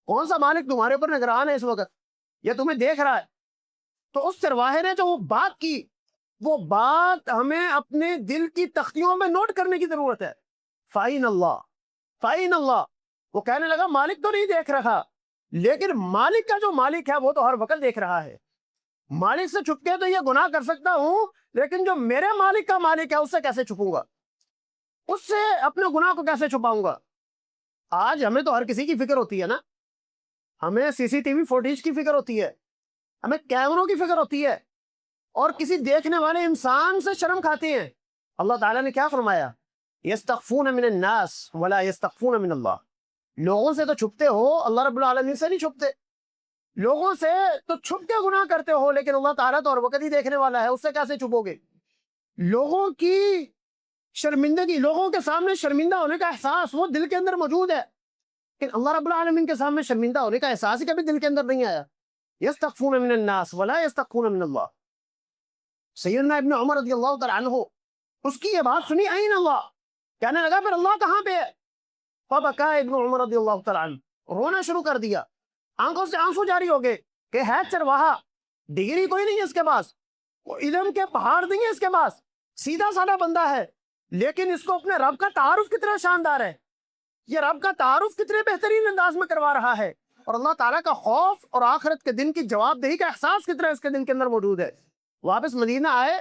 کون سا مالک تمہارے اوپر نگران ہے اس وقت، یا تمہیں دیکھ رہا ہے؟ تو اس چرواہے نے جو وہ بات کی، وہ بات ہمیں اپنے دل کی تختیوں میں نوٹ کرنے کی ضرورت ہے۔ فَإِنَ اللَّهَ فَإِنَ اللَّهَ، وہ کہنے لگا مالک تو نہیں دیکھ رہا، لیکن مالک کا جو مالک ہے وہ تو ہر وقت دیکھ رہا ہے۔ مالک سے چھپ کے تو یہ گناہ کر سکتا ہوں، لیکن جو میرے مالک کا مالک ہے اس سے کیسے چھپوں گا، اس سے اپنے گناہ کو کیسے چھپاؤں گا؟ آج ہمیں تو ہر کسی کی فکر ہوتی ہے نا، ہمیں سی سی ٹی وی فوٹیج کی فکر ہوتی ہے، ہمیں کیمروں کی فکر ہوتی ہے، اور کسی دیکھنے والے انسان سے شرم کھاتے ہیں۔ اللہ تعالیٰ نے کیا فرمایا؟ یستخفون من الناس ولا یستخفون من اللہ، لوگوں سے تو چھپتے ہو، اللہ رب العالمین سے نہیں چھپتے۔ لوگوں سے تو چھپ کے گناہ کرتے ہو، لیکن اللہ تعالیٰ تو ہر وقت ہی دیکھنے والا ہے، اس سے کیسے چھپو گے؟ لوگوں کی شرمندگی، لوگوں کے سامنے شرمندہ ہونے کا احساس وہ دل کے اندر موجود ہے، لیکن اللہ رب العالمین کے سامنے شرمندہ ہونے کا احساس ہی کبھی دل کے اندر نہیں آیا۔ یستخفون من الناس ولا یستخفون من اللہ۔ سیدنا ابن عمر رضی اللہ تعالیٰ عنہ اس کی یہ بات سنی، این اللہ، کہنے لگا پھر اللہ کہاں پہ ہے؟ فبکا ابن عمر رضی اللہ تعالیٰ عنہ، رونا شروع کر دیا، آنکھوں سے آنسو جاری ہو گئے کہ ہے چرواہا، ڈگری کوئی نہیں ہے اس کے پاس، وہ علم کے پہاڑ نہیں ہے اس کے پاس، سیدھا سادہ بندہ ہے، لیکن اس کو اپنے رب کا تعارف کتنا شاندار ہے، یہ رب کا تعارف کتنے بہترین انداز میں کروا رہا ہے، اور اللہ تعالیٰ کا خوف اور آخرت کے دن کی جواب دہی کا احساس کتنا اس کے دل کے اندر موجود ہے۔ واپس مدینہ آئے،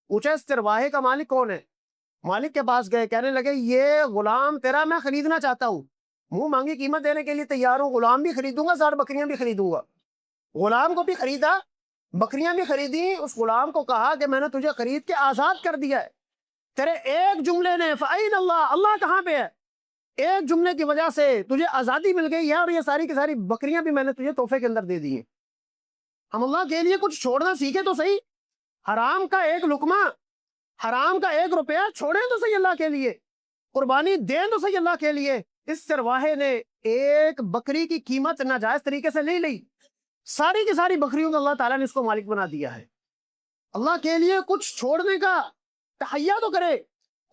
پوچھا اس چرواہے کا مالک کون ہے؟ مالک کے پاس گئے، کہنے لگے یہ غلام تیرا میں خریدنا چاہتا ہوں، منہ مانگی قیمت دینے کے لیے تیار ہوں، غلام بھی خریدوں گا، 1000 بکریاں بھی خریدوں گا۔ غلام کو بھی خریدا، بکریاں بھی خریدی، اس غلام کو کہا کہ میں نے تجھے خرید کے آزاد کر دیا ہے، تیرے ایک جملے نے فَأَيْنَ اللَّهُ، اللہ کہاں پہ ہے، ایک جملے کی وجہ سے تجھے آزادی مل گئی ہے، اور یہ ساری کی ساری بکریاں بھی میں نے تجھے تحفے کے اندر دے دی ہیں۔ ہم اللہ کے لیے کچھ چھوڑنا سیکھیں تو صحیح، حرام کا ایک لقمہ، حرام کا 1 روپیہ چھوڑیں تو صحیح اللہ کے لیے، قربانی دیں تو صحیح اللہ کے لیے، اس چرواہے نے ایک بکری کی قیمت ناجائز طریقے سے نہیں لی، ساری کی ساری بکریوں کو اللہ تعالیٰ نے اس کو مالک بنا دیا ہے۔ اللہ کے لیے کچھ چھوڑنے کا تہیا تو کرے،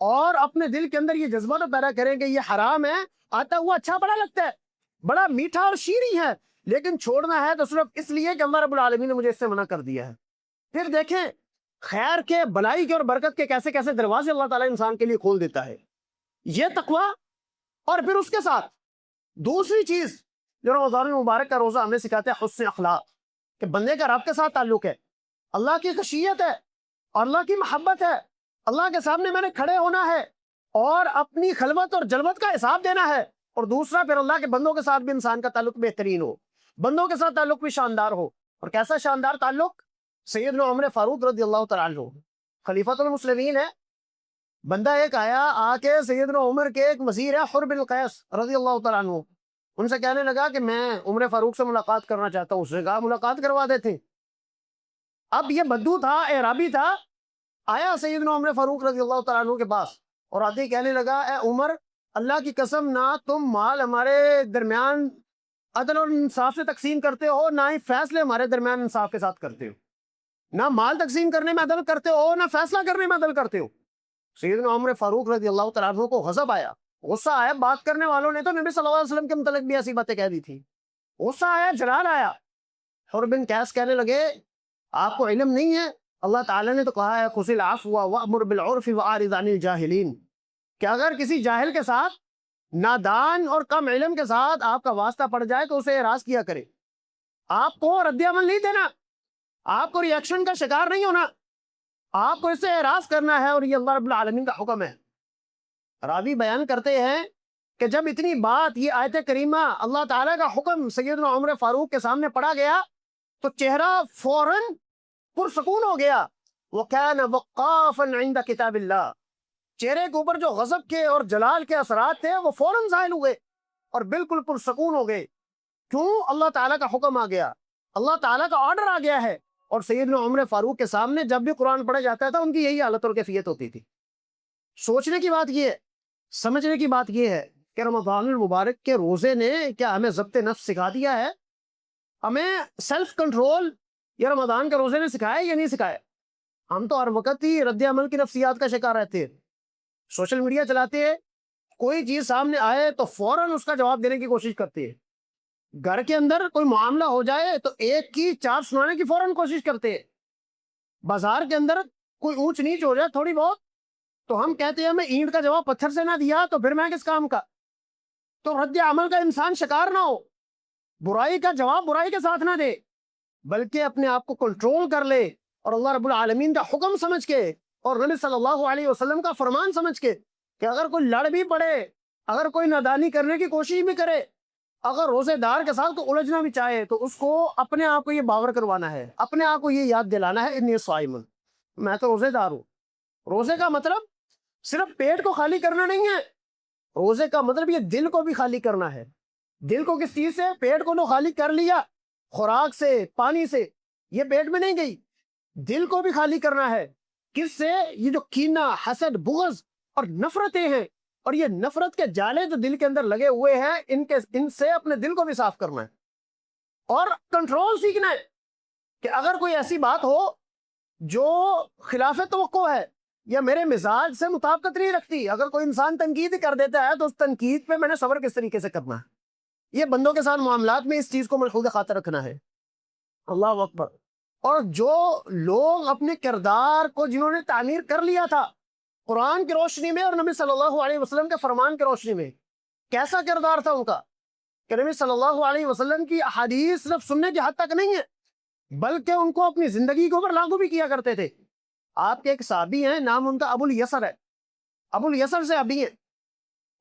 اور اپنے دل کے اندر یہ جذبہ تو پیدا کریں کہ یہ حرام ہے، آتا ہوا اچھا بڑا لگتا ہے، بڑا میٹھا اور شیریں ہے، لیکن چھوڑنا ہے تو صرف اس لیے کہ اللہ رب العالمین نے مجھے اس سے منع کر دیا ہے۔ پھر دیکھیں خیر کے، بلائی کے اور برکت کے کیسے کیسے دروازے اللہ تعالیٰ انسان کے لیے کھول دیتا ہے، یہ تقوی۔ اور پھر اس کے ساتھ دوسری چیز جو رمضان المبارک کا روزہ ہمیں سکھاتے ہیں، حسن اخلاق، کہ بندے کا رب کے ساتھ تعلق ہے، اللہ کی خشیت ہے اور اللہ کی محبت ہے، اللہ کے سامنے میں نے کھڑے ہونا ہے اور اپنی خلوت اور جلوت کا حساب دینا ہے، اور دوسرا پھر اللہ کے بندوں کے ساتھ بھی انسان کا تعلق بہترین ہو، بندوں کے ساتھ تعلق بھی شاندار ہو۔ اور کیسا شاندار تعلق؟ سیدنا عمر فاروق رضی اللہ تعالیٰ عنہ خلیفۃ المسلمین ہے، بندہ ایک آیا آ کے سیدنا عمر کے ایک وزیر ہے حر بن قیس رضی اللہ تعالیٰ عنہ، ان سے کہنے لگا کہ میں عمر فاروق سے ملاقات کرنا چاہتا ہوں۔ اس نے کہا ملاقات کروا دیتے۔ اب یہ بدو تھا، اعرابی تھا، آیا سیدنا عمر فاروق رضی اللہ تعالیٰ عنہ کے پاس اور آتے ہی کہنے لگا اے عمر، اللہ کی قسم، نہ تم مال ہمارے درمیان عدل اور انصاف سے تقسیم کرتے ہو، نہ ہی فیصلے ہمارے درمیان انصاف کے ساتھ کرتے ہو، نہ مال تقسیم کرنے میں عدل کرتے ہو، نہ فیصلہ کرنے میں عدل کرتے ہو۔ سیدنا عمر فاروق رضی اللہ تعالیٰ عنہ کو غضب آیا، غصہ آیا۔ بات کرنے والوں نے تو نبی صلی اللہ علیہ وسلم کے متعلق بھی ایسی باتیں کہہ دی تھی، غصہ آیا، جلال آیا۔ حر بن قیس کہنے لگے آپ کو علم نہیں ہے، اللہ تعالیٰ نے تو کہا ہے خذ العفو وأمر بالعرف وأعرض عن الجاہلین، کہ اگر کسی جاہل کے ساتھ، نادان اور کم علم کے ساتھ آپ کا واسطہ پڑ جائے تو اسے اعراض کیا کرے، آپ کو رد عمل نہیں دینا، آپ کو ریئیکشن کا شکار نہیں ہونا، آپ کو اس سے اعراض کرنا ہے، اور یہ اللہ رب العالمین کا حکم ہے۔ راوی بیان کرتے ہیں کہ جب اتنی بات، یہ آیت کریمہ، اللہ تعالیٰ کا حکم سیدنا عمر فاروق کے سامنے پڑا گیا تو چہرہ فوراً پرسکون ہو گیا۔ وَكَانَ وَقَّافًا عِنْدَ كِتَابِ اللَّهِ، چہرے کے اوپر جو غضب کے اور جلال کے اثرات تھے وہ فوراً زائل ہوئے اور بالکل پرسکون ہو گئے۔ کیوں؟ اللہ تعالیٰ کا حکم آ گیا، اللہ تعالیٰ کا آرڈر آ گیا ہے۔ اور سیدنا عمر فاروق کے سامنے جب بھی قرآن پڑھا جاتا تھا ان کی یہی حالت اور کیفیت ہوتی تھی۔ سوچنے کی بات یہ ہے، سمجھنے کی بات یہ ہے کہ رمضان المبارک کے روزے نے کیا ہمیں ضبط نفس سکھا دیا ہے؟ ہمیں سیلف کنٹرول یہ رمضان کے روزے نے سکھایا یا نہیں سکھایا؟ ہم تو ہر وقت ہی رد عمل کی نفسیات کا شکار رہتے ہیں، سوشل میڈیا چلاتے ہیں، کوئی چیز سامنے آئے تو فوراً اس کا جواب دینے کی کوشش کرتے ہیں، گھر کے اندر کوئی معاملہ ہو جائے تو ایک کی چار سنانے کی فوراً کوشش کرتے ہیں، بازار کے اندر کوئی اونچ نیچ ہو جائے تھوڑی بہت تو ہم کہتے ہیں میں اینٹ کا جواب پتھر سے نہ دیا تو پھر میں کس کام کا؟ تو رد عمل کا انسان شکار نہ ہو، برائی کا جواب برائی کے ساتھ نہ دے، بلکہ اپنے آپ کو کنٹرول کر لے اور اللہ رب العالمین کا حکم سمجھ کے اور نبی صلی اللہ علیہ وسلم کا فرمان سمجھ کے کہ اگر کوئی لڑ بھی پڑے، اگر کوئی نادانی کرنے کی کوشش بھی کرے، اگر روزے دار کے ساتھ کوئی الجھنا بھی چاہے تو اس کو اپنے آپ کو یہ باور کروانا ہے، اپنے آپ کو یہ یاد دلانا ہے انی صائم، میں تو روزے دار ہوں۔ روزے کا مطلب صرف پیٹ کو خالی کرنا نہیں ہے، روزے کا مطلب یہ دل کو بھی خالی کرنا ہے۔ دل کو کس چیز سے؟ پیٹ کو تو خالی کر لیا خوراک سے، پانی سے، یہ پیٹ میں نہیں گئی، دل کو بھی خالی کرنا ہے۔ کس سے؟ یہ جو کینہ، حسد، بغض اور نفرتیں ہیں، اور یہ نفرت کے جالے جو دل کے اندر لگے ہوئے ہیں، ان سے اپنے دل کو بھی صاف کرنا ہے اور کنٹرول سیکھنا ہے کہ اگر کوئی ایسی بات ہو جو خلاف توقع ہے یا میرے مزاج سے مطابقت نہیں رکھتی، اگر کوئی انسان تنقید کر دیتا ہے تو اس تنقید پہ میں نے صبر کس طریقے سے کرنا ہے، یہ بندوں کے ساتھ معاملات میں اس چیز کو ملحوظ خاطر رکھنا ہے۔ اللہ اکبر۔ اور جو لوگ اپنے کردار کو جنہوں نے تعمیر کر لیا تھا قرآن کی روشنی میں اور نبی صلی اللہ علیہ وسلم کے فرمان کی روشنی میں، کیسا کردار تھا ان کا کہ نبی صلی اللہ علیہ وسلم کی احادیث صرف سننے کی حد تک نہیں ہے بلکہ ان کو اپنی زندگی کے اوپر لاگو بھی کیا کرتے تھے۔ آپ کے ایک صحابی ہیں، نام ان کا ابو الیسر ہے، ابو الیسر سے ابھی ہیں،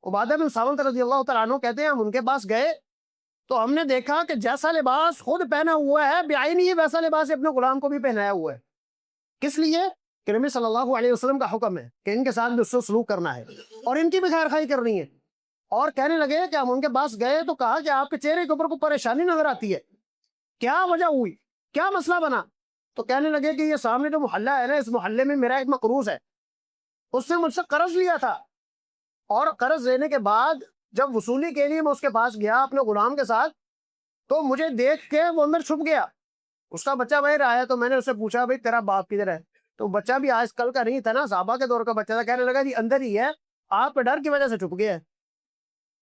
عبادہ بن صامت رضی اللہ تعالیٰ عنہ کہتے ہیں ہم ان کے پاس گئے تو ہم نے دیکھا کہ جیسا لباس خود پہنا ہوا ہے بعینی ویسا لباس اپنے غلام کو بھی پہنایا ہوا ہے۔ کس لیے؟ کہ نبی صلی اللہ علیہ وسلم کا حکم ہے کہ ان کے ساتھ دوسروں سلوک کرنا ہے اور ان کی بھی خیر خواہی کرنی ہے۔ اور کہنے لگے کہ ہم ان کے پاس گئے تو کہا کہ آپ کے چہرے کے اوپر کوئی پریشانی نظر آتی ہے، کیا وجہ ہوئی، کیا مسئلہ بنا؟ تو کہنے لگے کہ یہ سامنے جو محلہ ہے نا، اس محلے میں میرا ایک مقروض ہے، اس نے مجھ سے قرض لیا تھا اور قرض لینے کے بعد جب وصولی کے لیے میں اس کے پاس گیا اپنے غلام کے ساتھ، تو مجھے دیکھ کے وہ اندر چھپ گیا. اس کا بچہ باہر آیا تو میں نے اسے پوچھا بھائی تیرا باپ کدھر ہے؟ تو بچہ بھی آج کل کا نہیں تھا نا، صحابہ کے دور کا بچہ تھا. کہنے لگا جی اندر ہی ہے، آپ کے ڈر کی وجہ سے چھپ گیا ہے.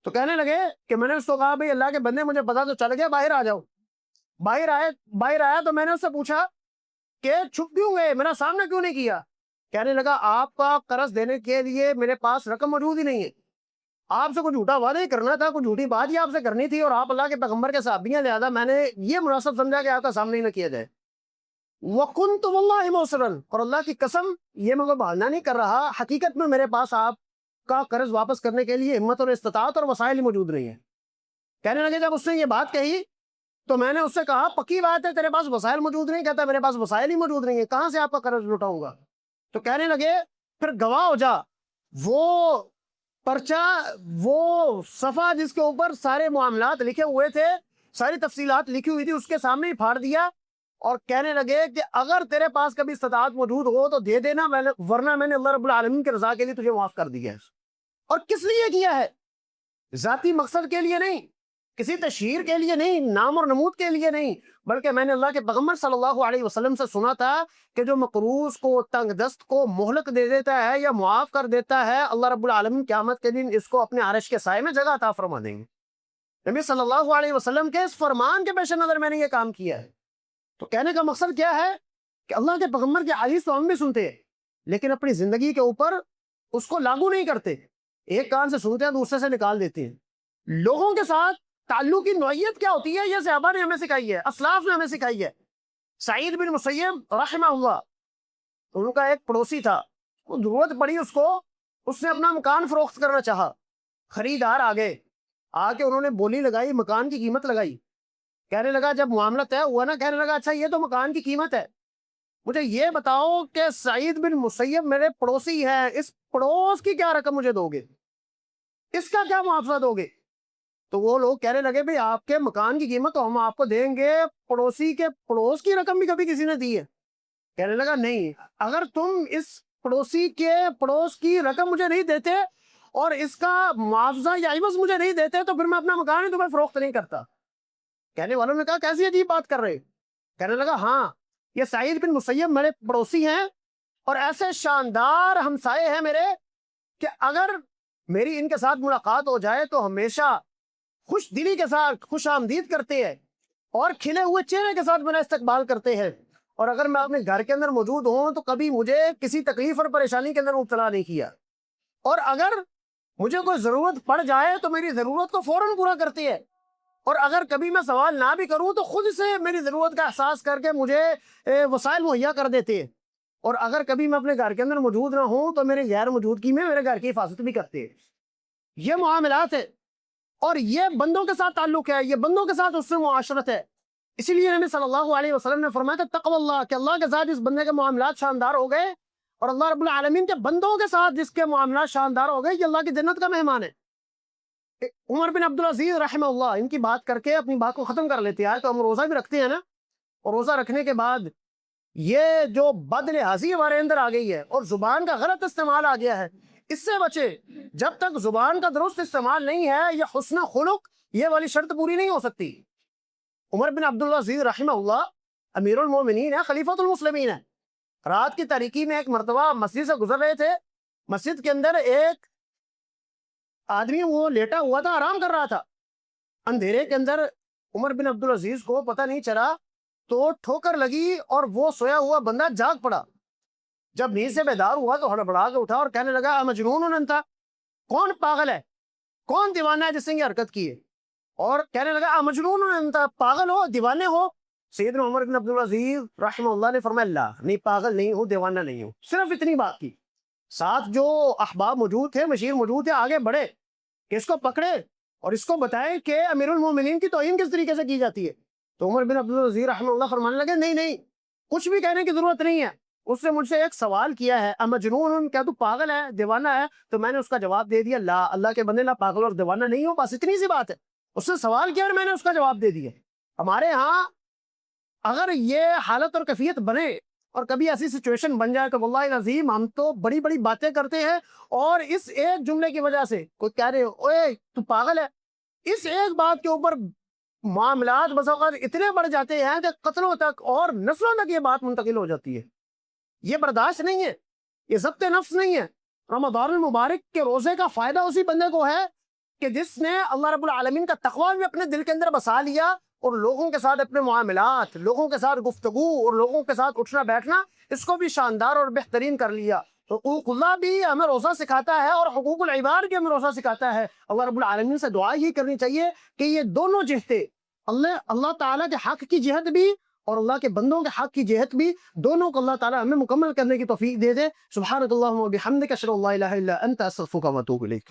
تو کہنے لگے کہ میں نے اس کو کہا بھائی اللہ کے بندے مجھے پتا تو چل گیا، باہر آ جاؤ. باہر آیا تو میں نے اس سے پوچھا کہ چھپ کیوں گئے، میرا سامنا کیوں نہیں کیا؟ کہنے لگا آپ کا قرض دینے کے لیے میرے پاس رقم موجود ہی نہیں ہے، آپ سے کچھ جھوٹا وعدہ ہی کرنا تھا، کچھ جھوٹی بات ہی آپ سے کرنی تھی، اور آپ اللہ کے پیغمبر کے صحابی ہیں، لہذا میں نے یہ مناسب سمجھا کہ آپ کا سامنے ہی نہ کیا جائے. وَكُنْتُ وَاللَّهِ مُوسِرًا، اور اللہ کی قسم یہ میں کوئی بہانہ نہیں کر رہا، حقیقت میں میرے پاس آپ کا قرض واپس کرنے کے لیے ہمت اور استطاعت اور وسائل ہی موجود نہیں ہے. کہنے لگے جب اس نے یہ بات کہی تو میں نے اس سے کہا پکی بات ہے تیرے پاس وسائل موجود نہیں؟ کہتا میرے پاس وسائل ہی موجود نہیں ہے، کہاں سے آپ کا قرض لوٹاؤں گا؟ تو کہنے لگے پھر گواہ ہو جا، وہ پرچہ، وہ صفحہ جس کے اوپر سارے معاملات لکھے ہوئے تھے، ساری تفصیلات لکھی ہوئی تھی، اس کے سامنے ہی پھاڑ دیا، اور کہنے لگے کہ اگر تیرے پاس کبھی استطاعت موجود ہو تو دے دینا، ورنہ میں نے اللہ رب العالمین کے رضا کے لیے تجھے معاف کر دیا ہے. اور کس لیے کیا ہے؟ ذاتی مقصد کے لیے نہیں، کسی تشہیر کے لیے نہیں، نام اور نمود کے لیے نہیں، بلکہ میں نے اللہ کے پیغمبر صلی اللہ علیہ وسلم سے سنا تھا کہ جو مقروض کو، تنگ دست کو مہلت دے دیتا ہے یا معاف کر دیتا ہے، اللہ رب العالمین قیامت کے دن اس کو اپنے عرش کے سائے میں جگہ عطا فرما دیں گے. نبی صلی اللہ علیہ وسلم کے اس فرمان کے پیش نظر میں نے یہ کام کیا ہے. تو کہنے کا مقصد کیا ہے کہ اللہ کے پیغمبر کے حدیث تو ہم بھی سنتے ہیں لیکن اپنی زندگی کے اوپر اس کو لاگو نہیں کرتے. ایک کان سے سنتے ہیں دوسرے سے نکال دیتے ہیں. لوگوں کے ساتھ تعلق کی نوعیت کیا ہوتی ہے یہ صحابہ نے ہمیں سکھائی ہے، اسلاف نے ہمیں سکھائی ہے. سعید بن مسیب رحمہ اللہ، ان کا ایک پڑوسی تھا، وہ ضرورت پڑی اس کو، اس نے اپنا مکان فروخت کرنا چاہا. خریدار آگئے، آ کے انہوں نے بولی لگائی، مکان کی قیمت لگائی. کہنے لگا جب معاملہ طے ہوا نا، کہنے لگا اچھا یہ تو مکان کی قیمت ہے، مجھے یہ بتاؤ کہ سعید بن مسیب میرے پڑوسی ہے، اس پڑوس کی کیا رقم مجھے دو گے، اس کا کیا معاوضہ دو گے؟ تو وہ لوگ کہنے لگے بھئی آپ کے مکان کی قیمت تو ہم آپ کو دیں گے، پڑوسی کے پڑوس کی رقم بھی کبھی کسی نے دی ہے؟ کہنے لگا نہیں، اگر تم اس پڑوسی کے پڑوس کی رقم مجھے نہیں دیتے اور اس کا معاوضہ یا عوض مجھے نہیں دیتے تو پھر میں اپنا مکان ہی تمہیں فروخت نہیں کرتا. کہنے والوں نے کہا کیسی عجیب بات کر رہے؟ کہنے لگا ہاں، یہ سعید بن مسیب میرے پڑوسی ہیں اور ایسے شاندار ہمسائے ہیں میرے کہ اگر میری ان کے ساتھ ملاقات ہو جائے تو ہمیشہ خوش دلی کے ساتھ خوش آمدید کرتے ہیں اور کھلے ہوئے چہرے کے ساتھ میرا استقبال کرتے ہیں، اور اگر میں اپنے گھر کے اندر موجود ہوں تو کبھی مجھے کسی تکلیف اور پریشانی کے اندر مبتلا نہیں کیا، اور اگر مجھے کوئی ضرورت پڑ جائے تو میری ضرورت کو فوراً پورا کرتے ہیں، اور اگر کبھی میں سوال نہ بھی کروں تو خود سے میری ضرورت کا احساس کر کے مجھے وسائل مہیا کر دیتے ہیں، اور اگر کبھی میں اپنے گھر کے اندر موجود نہ ہوں تو میرے غیر موجودگی میں میرے گھر کی حفاظت بھی کرتے ہیں. یہ معاملات ہے اور یہ بندوں کے ساتھ تعلق ہے، یہ بندوں کے ساتھ اس سے معاشرت ہے. اسی لیے نبی صلی اللہ علیہ وسلم نے فرمایا تھا تقوی اللہ، کہ اللہ کے ساتھ جس بندے کے معاملات شاندار ہو گئے اور اللہ رب العالمین کے بندوں کے ساتھ جس کے معاملات شاندار ہو گئے، یہ اللہ کی جنت کا مہمان ہے. عمر بن عبدالعزیز رحمہ اللہ، ان کی بات کر کے اپنی بات کو ختم کر لیتے ہیں. تو ہم روزہ بھی رکھتے ہیں نا، اور روزہ رکھنے کے بعد یہ جو بد لحاظی ہمارے اندر آ گئی ہے اور زبان کا غلط استعمال آ گیا ہے، اس سے بچے. جب تک زبان کا درست استعمال نہیں ہے، یہ حسن خلق یہ والی شرط پوری نہیں ہو سکتی. عمر بن عبدالعزیز رحمہ اللہ امیر المومنین ہے، خلیفۃ المسلمین ہے. رات کی تاریکی میں ایک مرتبہ مسجد سے گزر رہے تھے، مسجد کے اندر ایک آدمی وہ لیٹا ہوا تھا، آرام کر رہا تھا. اندھیرے کے اندر عمر بن عبدالعزیز کو پتہ نہیں چلا تو ٹھوکر لگی اور وہ سویا ہوا بندہ جاگ پڑا. جب نیند سے بیدار ہوا تو ہڑبڑا کے اٹھا اور کہنے لگا مجنون انت، کون پاگل ہے، کون دیوانہ ہے جس نے یہ حرکت کی ہے؟ اور کہنے لگا مجنون انت، پاگل ہو، دیوانے ہو؟ سیدنا عمر بن عبدالعزیز رحمہ اللہ نے فرمایا اللہ نہیں، پاگل نہیں ہوں، دیوانہ نہیں ہوں. صرف اتنی بات کی. ساتھ جو احباب موجود تھے، مشیر موجود تھے، آگے بڑھے کہ اس کو پکڑے اور اس کو بتائے کہ امیر المومنین کی توہین کس طریقے سے کی جاتی ہے. تو عمر بن عبدالعزیز رحمہ اللہ فرمانے لگے نہیں نہیں، کچھ بھی کہنے کی ضرورت نہیں ہے. اس نے مجھ سے ایک سوال کیا ہے امجنون، کیا تو پاگل ہے، دیوانہ ہے؟ تو میں نے اس کا جواب دے دیا لا، اللہ کے بندے، لا پاگل اور دیوانہ نہیں ہوں، بس اتنی سی بات ہے. اس نے سوال کیا اور میں نے اس کا جواب دے دیا. ہمارے ہاں اگر یہ حالت اور کیفیت بنے اور کبھی ایسی سچویشن بن جائے کہ واللہ العظیم ہم تو بڑی بڑی باتیں کرتے ہیں اور اس ایک جملے کی وجہ سے کوئی کہہ رہے اوے تو پاگل ہے، اس ایک بات کے اوپر معاملات بس اوقات اتنے بڑھ جاتے ہیں کہ قتلوں تک اور نسلوں تک یہ بات منتقل ہو جاتی ہے۔ یہ برداشت نہیں ہے، یہ ضبط نفس نہیں ہے۔ رمضان المبارک کے روزے کا فائدہ اسی بندے کو ہے کہ جس نے اللہ رب العالمین کا تقوی بھی اپنے دل کے اندر بسا لیا اور لوگوں کے ساتھ اپنے معاملات، لوگوں کے ساتھ گفتگو اور لوگوں کے ساتھ اٹھنا بیٹھنا اس کو بھی شاندار اور بہترین کر لیا۔ حقوق اللہ بھی ہمیں روزہ سکھاتا ہے اور حقوق العباد بھی ہمیں روزہ سکھاتا ہے۔ اللہ رب العالمین سے دعا ہی کرنی چاہیے کہ یہ دونوں جہتیں، اللہ تعالیٰ کے حق کی جہت بھی اور اللہ کے بندوں کے حق کی جہت بھی، دونوں کو اللہ تعالیٰ ہمیں مکمل کرنے کی توفیق دے دے۔ سبحانک اللہم و بحمدک، اشہد ان لا الہ الا انت، استغفرک و اتوب الیک۔